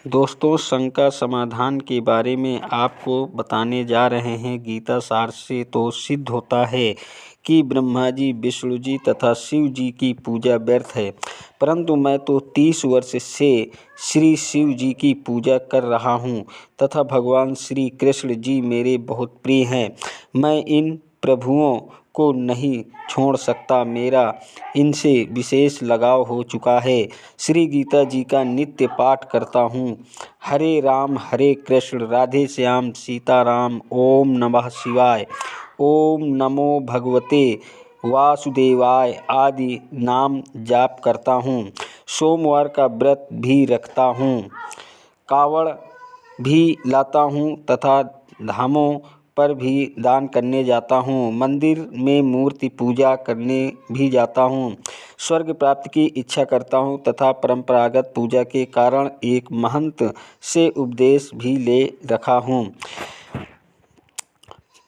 दोस्तों, शंका समाधान के बारे में आपको बताने जा रहे हैं। गीता सार से तो सिद्ध होता है कि ब्रह्मा जी, विष्णु जी तथा शिव जी की पूजा व्यर्थ है, परंतु मैं तो 30 वर्ष से श्री शिव जी की पूजा कर रहा हूँ तथा भगवान श्री कृष्ण जी मेरे बहुत प्रिय हैं। मैं इन प्रभुओं को नहीं छोड़ सकता, मेरा इनसे विशेष लगाव हो चुका है। श्री गीता जी का नित्य पाठ करता हूँ। हरे राम हरे कृष्ण राधे श्याम सीताराम, ओम नमः शिवाय, ओम नमो भगवते वासुदेवाय आदि नाम जाप करता हूँ। सोमवार का व्रत भी रखता हूँ, कावड़ भी लाता हूँ तथा धामों पर भी दान करने जाता हूँ। मंदिर में मूर्ति पूजा करने भी जाता हूँ। स्वर्ग प्राप्ति की इच्छा करता हूँ तथा परंपरागत पूजा के कारण एक महंत से उपदेश भी ले रखा हूँ।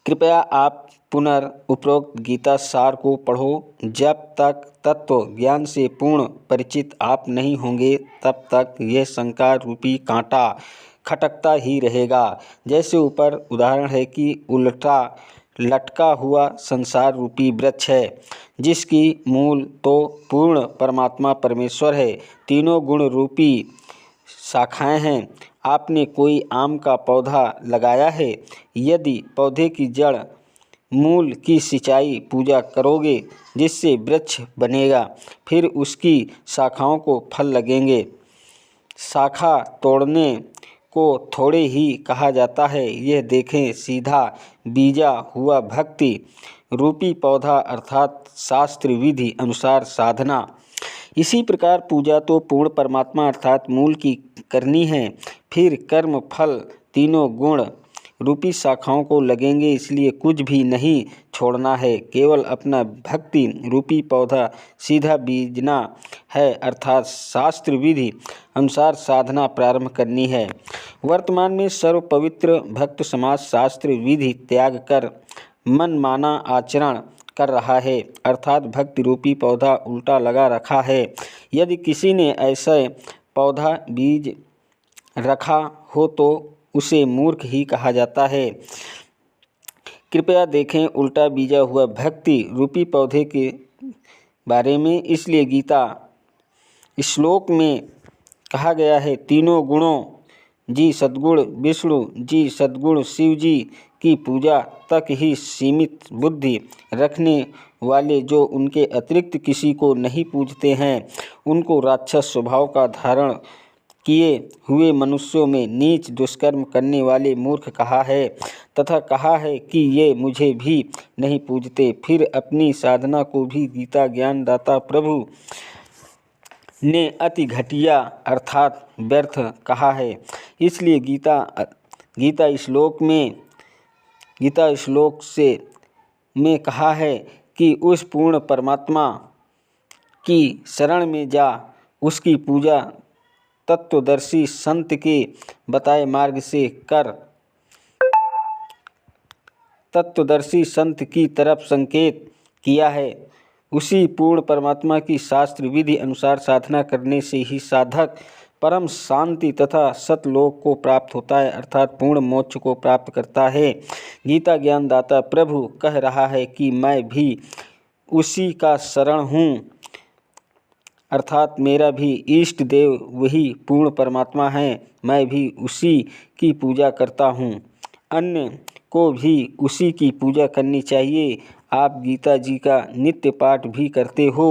कृपया आप उपरोक्त गीता सार को पढ़ो। जब तक तत्व ज्ञान से पूर्ण परिचित आप नहीं होंगे, तब तक यह शंका रूपी कांटा खटकता ही रहेगा। जैसे ऊपर उदाहरण है कि उल्टा लटका हुआ संसार रूपी वृक्ष है, जिसकी मूल तो पूर्ण परमात्मा परमेश्वर है, तीनों गुण रूपी शाखाएं हैं। आपने कोई आम का पौधा लगाया है, यदि पौधे की जड़ मूल की सिंचाई पूजा करोगे जिससे वृक्ष बनेगा, फिर उसकी शाखाओं को फल लगेंगे। शाखा तोड़ने को थोड़े ही कहा जाता है। यह देखें, सीधा बीजा हुआ भक्ति रूपी पौधा अर्थात शास्त्र विधि अनुसार साधना। इसी प्रकार पूजा तो पूर्ण परमात्मा अर्थात मूल की करनी है, फिर कर्म फल तीनों गुण रूपी शाखाओं को लगेंगे। इसलिए कुछ भी नहीं छोड़ना है, केवल अपना भक्ति रूपी पौधा सीधा बीजना है अर्थात शास्त्र विधि अनुसार साधना प्रारंभ करनी है। वर्तमान में सर्व पवित्र भक्त समाज शास्त्र विधि त्याग कर मन माना आचरण कर रहा है, अर्थात भक्ति रूपी पौधा उल्टा लगा रखा है। यदि किसी ने ऐसे पौधा बीज रखा हो तो उसे मूर्ख ही कहा जाता है। कृपया देखें उल्टा बीजा हुआ भक्ति रूपी पौधे के बारे में। इसलिए गीता श्लोक में कहा गया है, तीनों गुणों जी सद्गुण विष्णु जी, सद्गुण शिव जी की पूजा तक ही सीमित बुद्धि रखने वाले जो उनके अतिरिक्त किसी को नहीं पूजते हैं, उनको राक्षस स्वभाव का धारण किए हुए मनुष्यों में नीच दुष्कर्म करने वाले मूर्ख कहा है तथा कहा है कि ये मुझे भी नहीं पूजते। फिर अपनी साधना को भी गीता ज्ञान दाता प्रभु ने अति घटिया अर्थात व्यर्थ कहा है। इसलिए गीता श्लोक से में कहा है कि उस पूर्ण परमात्मा की शरण में जा, उसकी पूजा तत्वदर्शी संत के बताए मार्ग से कर। तत्वदर्शी संत की तरफ संकेत किया है। उसी पूर्ण परमात्मा की शास्त्र विधि अनुसार साधना करने से ही साधक परम शांति तथा सतलोक को प्राप्त होता है, अर्थात पूर्ण मोक्ष को प्राप्त करता है। गीता ज्ञानदाता प्रभु कह रहा है कि मैं भी उसी का शरण हूँ, अर्थात मेरा भी इष्ट देव वही पूर्ण परमात्मा है। मैं भी उसी की पूजा करता हूँ, अन्य को भी उसी की पूजा करनी चाहिए। आप गीता जी का नित्य पाठ भी करते हो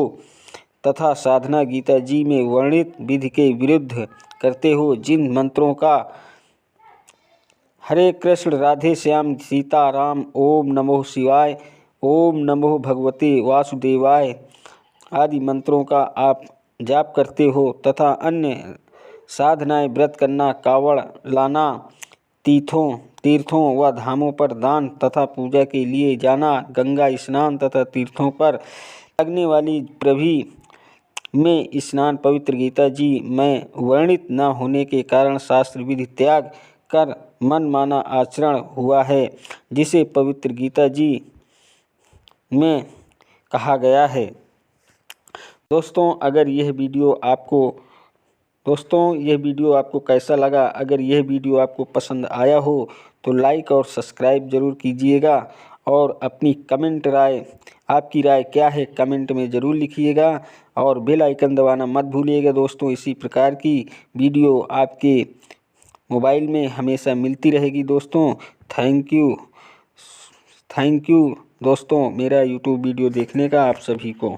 तथा साधना गीता जी में वर्णित विधि के विरुद्ध करते हो। जिन मंत्रों का हरे कृष्ण राधे श्याम सीताराम, ओम नमो शिवाय, ओम नमो भगवते वासुदेवाय आदि मंत्रों का आप जाप करते हो तथा अन्य साधनाएं व्रत करना, कावड़ लाना, तीर्थों व धामों पर दान तथा पूजा के लिए जाना, गंगा स्नान तथा तीर्थों पर लगने वाली प्रभि में स्नान पवित्र गीता जी में वर्णित न होने के कारण शास्त्र विधि त्याग कर मनमाना आचरण हुआ है, जिसे पवित्र गीता जी में कहा गया है। दोस्तों, अगर यह वीडियो आपको दोस्तों यह वीडियो आपको कैसा लगा? अगर यह वीडियो आपको पसंद आया हो तो लाइक और सब्सक्राइब ज़रूर कीजिएगा और अपनी आपकी राय क्या है कमेंट में ज़रूर लिखिएगा और बेल आइकन दबाना मत भूलिएगा दोस्तों। इसी प्रकार की वीडियो आपके मोबाइल में हमेशा मिलती रहेगी दोस्तों। थैंक यू दोस्तों मेरा यूट्यूब वीडियो देखने का आप सभी को।